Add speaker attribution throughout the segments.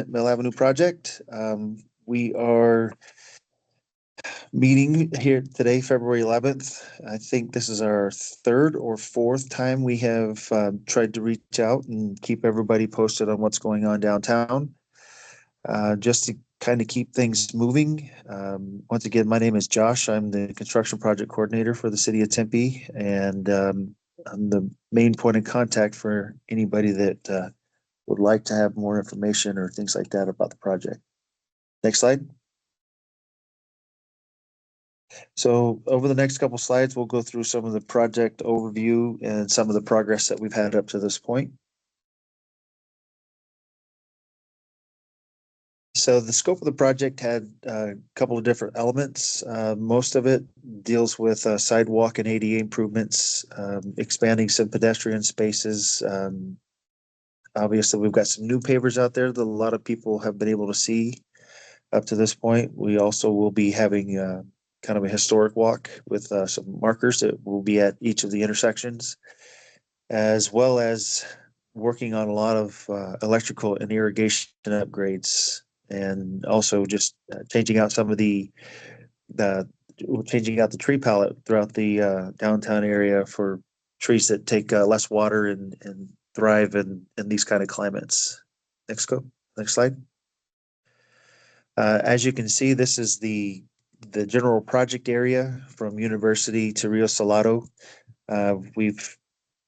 Speaker 1: Mill Avenue project. We are meeting here today, February 11th. I think this is our third or fourth time we have tried to reach out and keep everybody posted on what's going on downtown, just to kind of keep things moving. Once again, my name is Josh. I'm the construction project coordinator for the city of Tempe, and I'm the main point of contact for anybody that would like to have more information or things like that about the project. Next slide. So over the next couple slides, we'll go through some of the project overview and some of the progress that we've had up to this point. So the scope of the project had a couple of different elements. Most of it deals with sidewalk and ADA improvements, expanding some pedestrian spaces. Obviously, we've got some new pavers out there that a lot of people have been able to see up to this point. We also will be having kind of a historic walk with some markers that will be at each of the intersections, as well as working on a lot of electrical and irrigation upgrades, and also just changing out some of the changing out the tree palette throughout the downtown area for trees that take less water and thrive in these kind of climates. Next slide. As you can see, this is the general project area from University to Rio Salado. We've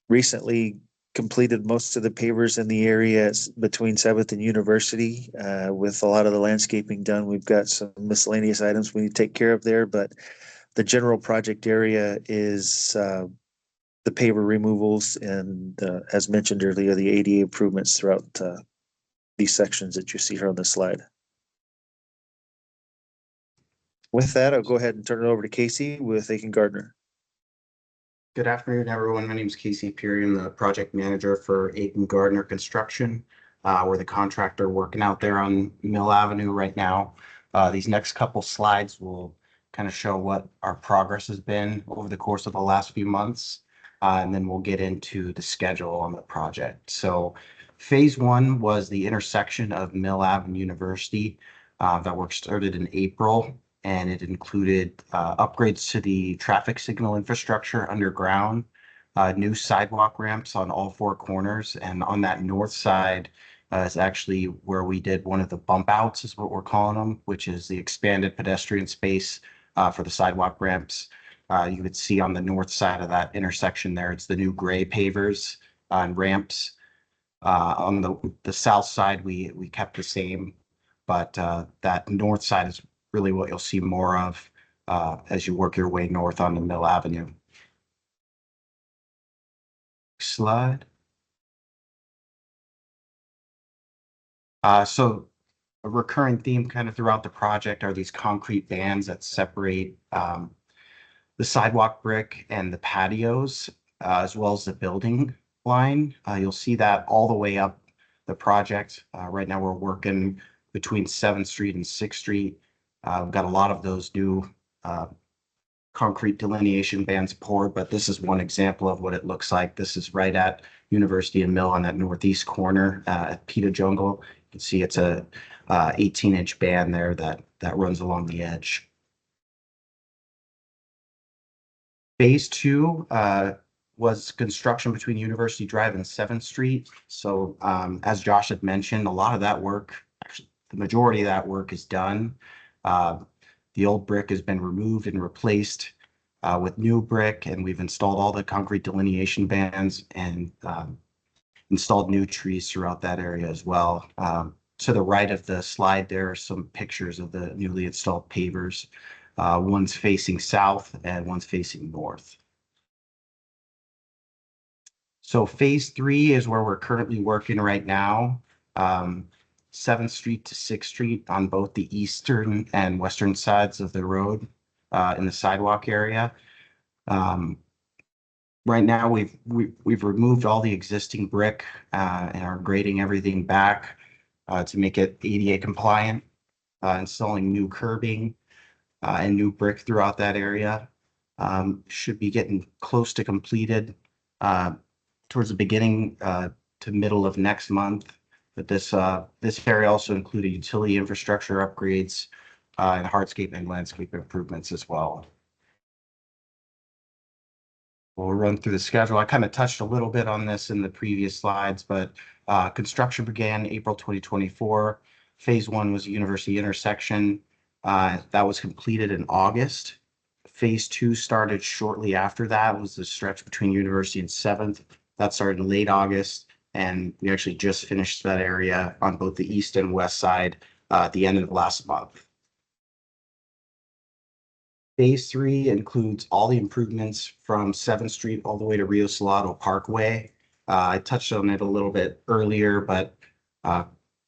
Speaker 1: recently completed most of the pavers in the area between 7th and University. With a lot of the landscaping done, we've got some miscellaneous items we need to take care of there, but the general project area is the paver removals and, as mentioned earlier, the ADA improvements throughout these sections that you see here on the slide. With that, I'll go ahead and turn it over to Casey with Aiken Gardner.
Speaker 2: Good afternoon, everyone. My name is Casey Peary. I'm the project manager for Aiken Gardner Construction. We're the contractor working out there on Mill Avenue right now. These next couple slides will kind of show what our progress has been over the course of the last few months, and then we'll get into the schedule on the project. So phase one was the intersection of Mill Ave and University. That work started in April, and it included upgrades to the traffic signal infrastructure underground, new sidewalk ramps on all four corners. And on that north side is actually where we did one of the bump outs, is what we're calling them, which is the expanded pedestrian space for the sidewalk ramps. You would see on the north side of that intersection there, it's the new gray pavers and ramps. On the south side, we kept the same, but that north side is really what you'll see more of as you work your way north onto Mill Avenue. Slide. So a recurring theme kind of throughout the project are these concrete bands that separate the sidewalk brick and the patios, as well as the building line. You'll see that all the way up the project. Right now we're working between 7th Street and 6th Street. We've got a lot of those new concrete delineation bands poured, but this is one example of what it looks like. This is right at University and Mill on that northeast corner at Pita Jungle. You can see it's a 18-inch band there that runs along the edge. Phase two was construction between University Drive and 7th Street. So as Josh had mentioned, a lot of that work, actually the majority of that work is done. The old brick has been removed and replaced with new brick, and we've installed all the concrete delineation bands and installed new trees throughout that area as well. To the right of the slide, there are some pictures of the newly installed pavers. One's facing south and one's facing north. So phase three is where we're currently working right now. 7th Street to 6th Street on both the eastern and western sides of the road in the sidewalk area. Right now we've removed all the existing brick and are grading everything back to make it ADA compliant, installing new curbing and new brick throughout that area. Should be getting close to completed towards the beginning to middle of next month. But this area also included utility infrastructure upgrades and hardscape and landscape improvements as well. We'll run through the schedule. I kind of touched a little bit on this in the previous slides, but construction began April 2024. Phase 1 was a university intersection. That was completed in August. Phase 2 started shortly after that, was the stretch between University and 7th. That started in late August, and we actually just finished that area on both the east and west side at the end of last month. Phase 3 includes all the improvements from 7th Street all the way to Rio Salado Parkway. I touched on it a little bit earlier, but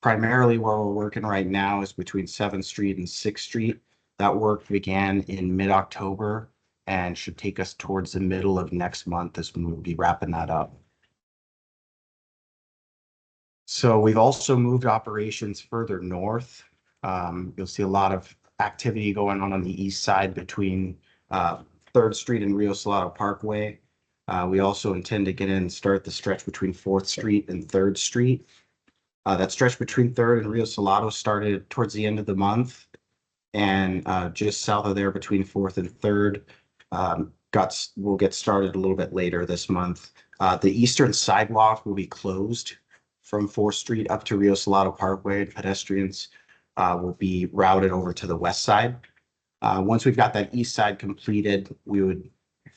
Speaker 2: primarily where we're working right now is between 7th Street and 6th Street. That work began in mid-October and should take us towards the middle of next month as we'll be wrapping that up. So we've also moved operations further north. You'll see a lot of activity going on the east side between 3rd Street and Rio Salado Parkway. We also intend to get in and start the stretch between 4th Street and 3rd Street. That stretch between 3rd and Rio Salado started towards the end of the month, and just south of there between 4th and 3rd will get started a little bit later this month. The eastern sidewalk will be closed from 4th Street up to Rio Salado Parkway. Pedestrians will be routed over to the west side. Once we've got that east side completed, we would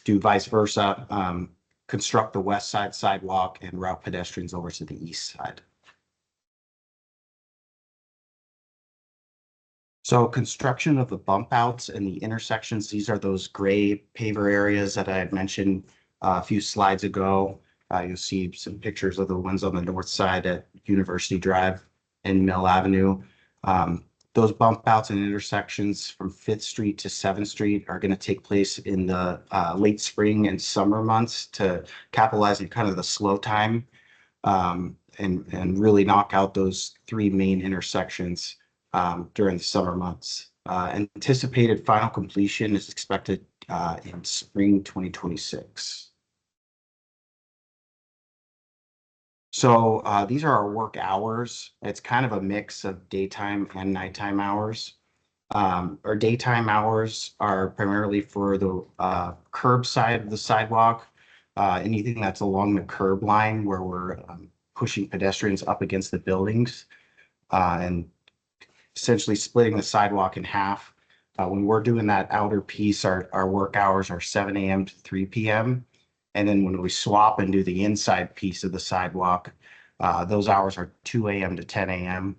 Speaker 2: do vice versa, construct the west side sidewalk and route pedestrians over to the east side. So construction of the bump outs and the intersections, these are those gray paver areas that I had mentioned a few slides ago. You'll see some pictures of the ones on the north side at University Drive and Mill Avenue. Those bump outs and intersections from 5th Street to 7th Street are going to take place in the late spring and summer months to capitalize on kind of the slow time and really knock out those 3 main intersections during the summer months. Anticipated final completion is expected in spring 2026. So these are our work hours. It's kind of a mix of daytime and nighttime hours. Our daytime hours are primarily for the curb side of the sidewalk, anything that's along the curb line where we're pushing pedestrians up against the buildings and essentially splitting the sidewalk in half. When we're doing that outer piece, our work hours are 7 a.m. to 3 p.m. And then when we swap and do the inside piece of the sidewalk, those hours are 2 a.m. to 10 a.m.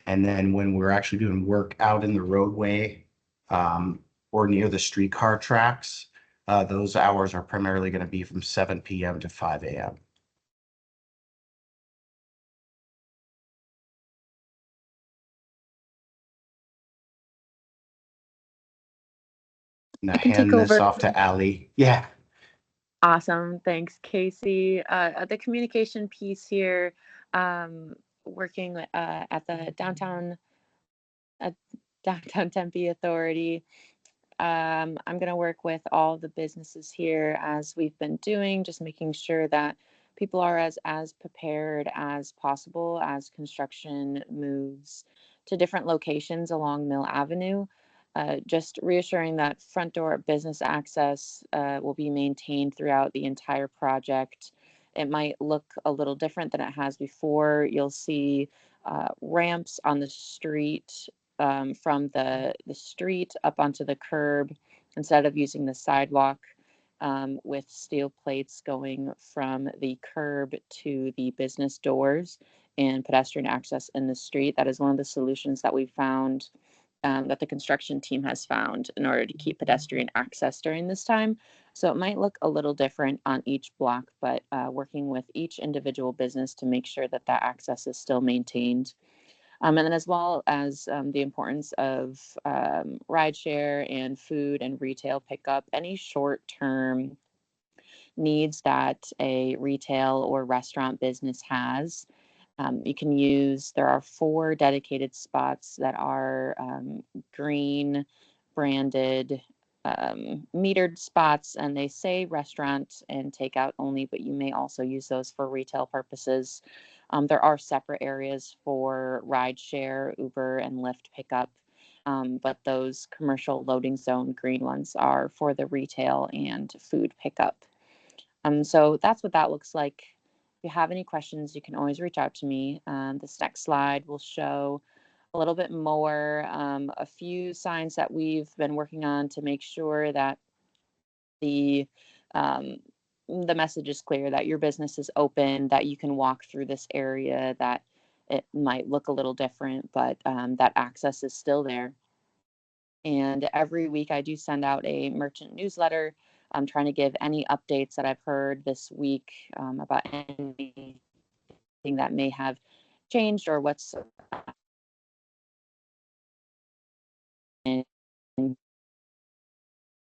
Speaker 2: And then when we're actually doing work out in the roadway or near the streetcar tracks, those hours are primarily going to be from 7 p.m. to 5 a.m. Now
Speaker 3: I can
Speaker 2: hand
Speaker 3: take
Speaker 2: this
Speaker 3: over.
Speaker 2: off to Allie. Yeah.
Speaker 3: Awesome. Thanks, Casey. The communication piece here, working at the downtown Tempe Authority. I'm going to work with all the businesses here as we've been doing, just making sure that people are as prepared as possible as construction moves to different locations along Mill Avenue. Just reassuring that front door business access will be maintained throughout the entire project. It might look a little different than it has before. You'll see ramps on the street from the street up onto the curb instead of using the sidewalk, with steel plates going from the curb to the business doors and pedestrian access in the street. That is one of the solutions that we found, that the construction team has found in order to keep pedestrian access during this time. So it might look a little different on each block, but working with each individual business to make sure that that access is still maintained. And then as well as the importance of rideshare and food and retail pickup, any short-term needs that a retail or restaurant business has. You can use, there are 4 dedicated spots that are green branded metered spots, and they say restaurant and takeout only, but you may also use those for retail purposes. There are separate areas for rideshare, Uber, and Lyft pickup, but those commercial loading zone green ones are for the retail and food pickup. So that's what that looks like. If you have any questions, you can always reach out to me. This next slide will show a little bit more, a few signs that we've been working on to make sure that um, the message is clear, that your business is open, that you can walk through this area, that it might look a little different, but that access is still there. And every week I do send out a merchant newsletter. I'm trying to give any updates that I've heard this week about anything that may have changed or what's in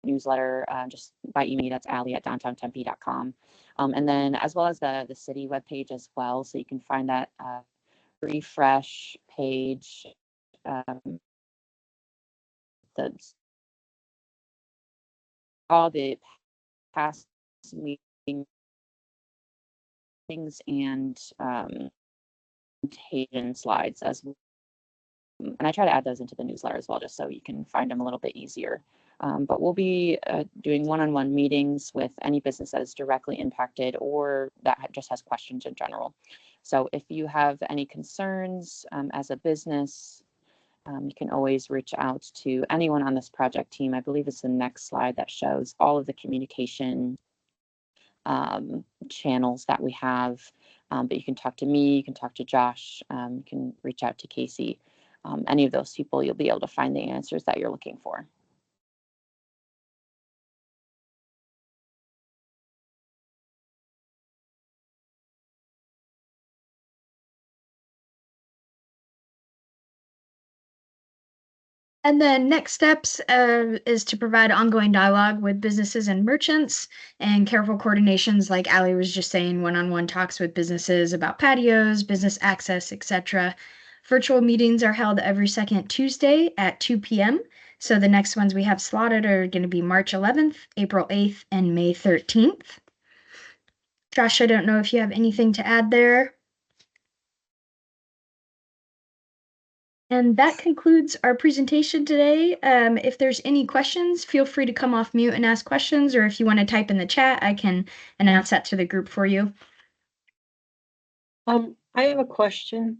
Speaker 3: newsletter, just by email. That's Allie@downtowntempe.com. And then as well as the city webpage as well. So you can find that refresh page, the all the past meetings and presentation slides as well. And I try to add those into the newsletter as well, just so you can find them a little bit easier. But we'll be doing one-on-one meetings with any business that is directly impacted or that just has questions in general. So if you have any concerns as a business, you can always reach out to anyone on this project team. I believe it's the next slide that shows all of the communication channels that we have. But you can talk to me, you can talk to Josh, you can reach out to Casey. Any of those people, you'll be able to find the answers that you're looking for.
Speaker 4: And then next steps is to provide ongoing dialogue with businesses and merchants and careful coordinations, like Allie was just saying, one-on-one talks with businesses about patios, business access, etc. Virtual meetings are held every second Tuesday at 2 p.m. So the next ones we have slotted are going to be March 11th, April 8th, and May 13th. Josh, I don't know if you have anything to add there. And that concludes our presentation today. If there's any questions, feel free to come off mute and ask questions, or if you want to type in the chat, I can announce that to the group for you.
Speaker 5: I have a question.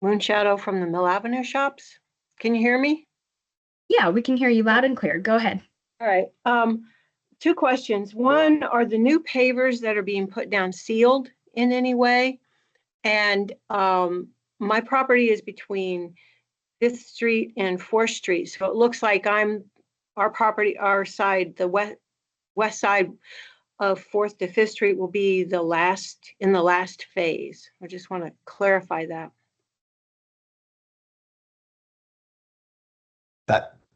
Speaker 5: Moonshadow from the Mill Avenue shops. Can you hear me?
Speaker 4: Yeah, we can hear you loud and clear. Go ahead.
Speaker 5: All right. Two questions. One, are the new pavers that are being put down sealed in any way? And my property is between 5th Street and 4th Street. So it looks like our side, the west side of 4th to 5th Street will be in the last phase. I just want to clarify that.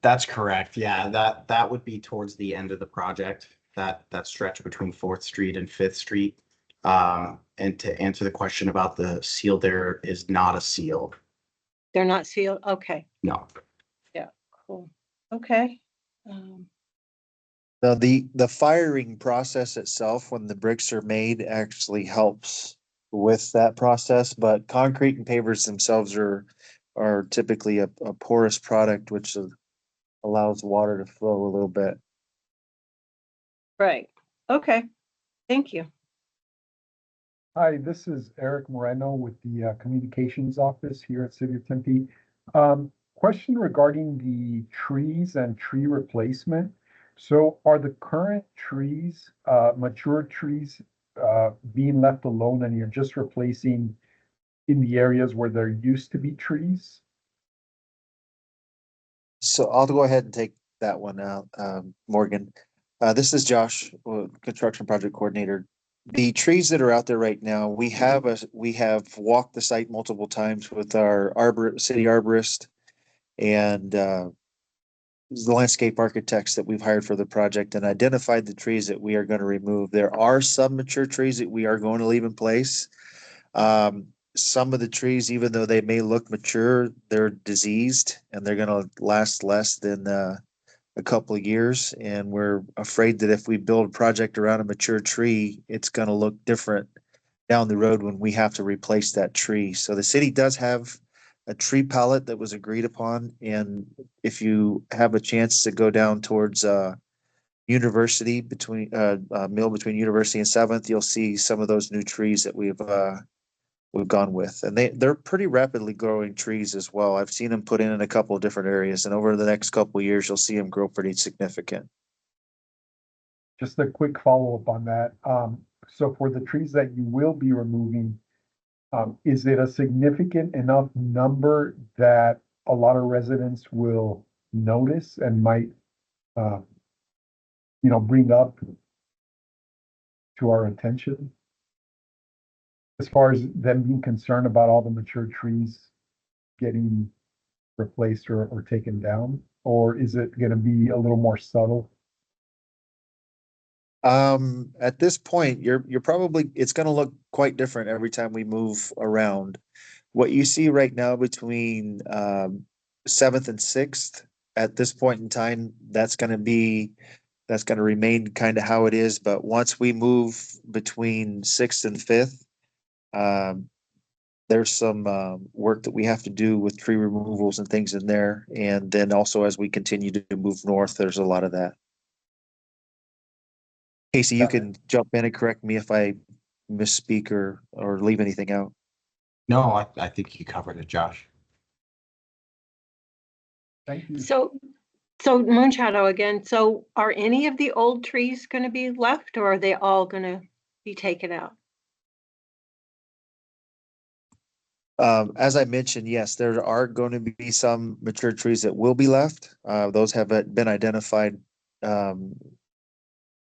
Speaker 2: That's correct. Yeah, that would be towards the end of the project, that stretch between 4th Street and 5th Street. And to answer the question about the seal, there is not a seal.
Speaker 5: They're not sealed? Okay.
Speaker 2: No.
Speaker 5: Yeah, cool. Okay.
Speaker 1: Now, the firing process itself, when the bricks are made, actually helps with that process, but concrete and pavers themselves are typically a porous product, which allows water to flow a little bit.
Speaker 5: Right. Okay. Thank you.
Speaker 6: Hi, this is Eric Moreno with the Communications Office here at City of Tempe. Question regarding the trees and tree replacement. So are the current trees, mature trees, being left alone and you're just replacing in the areas where there used to be trees?
Speaker 1: So I'll go ahead and take that one out, Morgan. This is Josh, construction project coordinator. The trees that are out there right now, we have walked the site multiple times with our city arborist and the landscape architects that we've hired for the project, and identified the trees that we are going to remove. There are some mature trees that we are going to leave in place. Some of the trees, even though they may look mature, they're diseased and they're going to last less than a couple of years, and we're afraid that if we build a project around a mature tree, it's going to look different down the road when we have to replace that tree. So the city does have a tree palette that was agreed upon. And if you have a chance to go down towards University mill between University and 7th, you'll see some of those new trees that we've gone with. And they're pretty rapidly growing trees as well. I've seen them put in a couple of different areas, and over the next couple of years, you'll see them grow pretty significant.
Speaker 6: Just a quick follow-up on that. So for the trees that you will be removing, is it a significant enough number that a lot of residents will notice and might, bring up to our attention? As far as them being concerned about all the mature trees getting replaced or taken down, or is it gonna be a little more subtle?
Speaker 1: At this point, you're probably, it's gonna look quite different every time we move around. What you see right now between 7th and 6th, at this point in time, that's gonna remain kind of how it is. But once we move between 6th and 5th, there's some work that we have to do with tree removals and things in there. And then also as we continue to move north, there's a lot of that. Casey, you can jump in and correct me if I misspeak or leave anything out.
Speaker 2: No, I think you covered it, Josh.
Speaker 6: Thank you.
Speaker 5: So Moonshadow again, so are any of the old trees going to be left, or are they all going to be taken out?
Speaker 1: As I mentioned, yes, there are going to be some mature trees that will be left. Those have been identified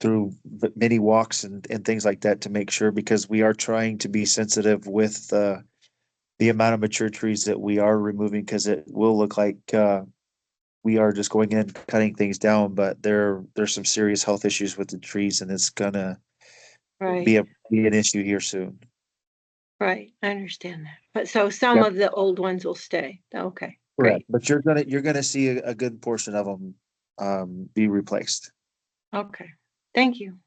Speaker 1: through many walks and things like that to make sure, because we are trying to be sensitive with the amount of mature trees that we are removing, because it will look like we are just going in and cutting things down, but there's some serious health issues with the trees, and it's gonna be
Speaker 5: Right,
Speaker 1: an issue here soon.
Speaker 5: right. I understand that. But so some
Speaker 1: Yep.
Speaker 5: of the old ones will stay. Okay,
Speaker 1: Correct.
Speaker 5: great.
Speaker 1: But you're gonna see a good portion of them be replaced.
Speaker 5: Okay, thank you.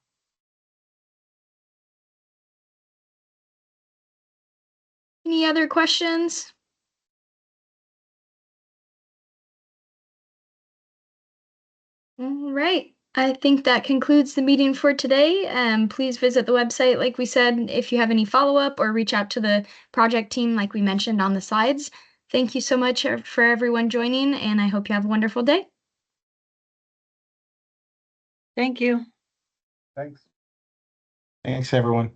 Speaker 4: Any other questions? All right. I think that concludes the meeting for today. Please visit the website, like we said, if you have any follow-up, or reach out to the project team, like we mentioned on the slides. Thank you so much for everyone joining, and I hope you have a wonderful day.
Speaker 5: Thank you.
Speaker 6: Thanks.
Speaker 2: Thanks, everyone.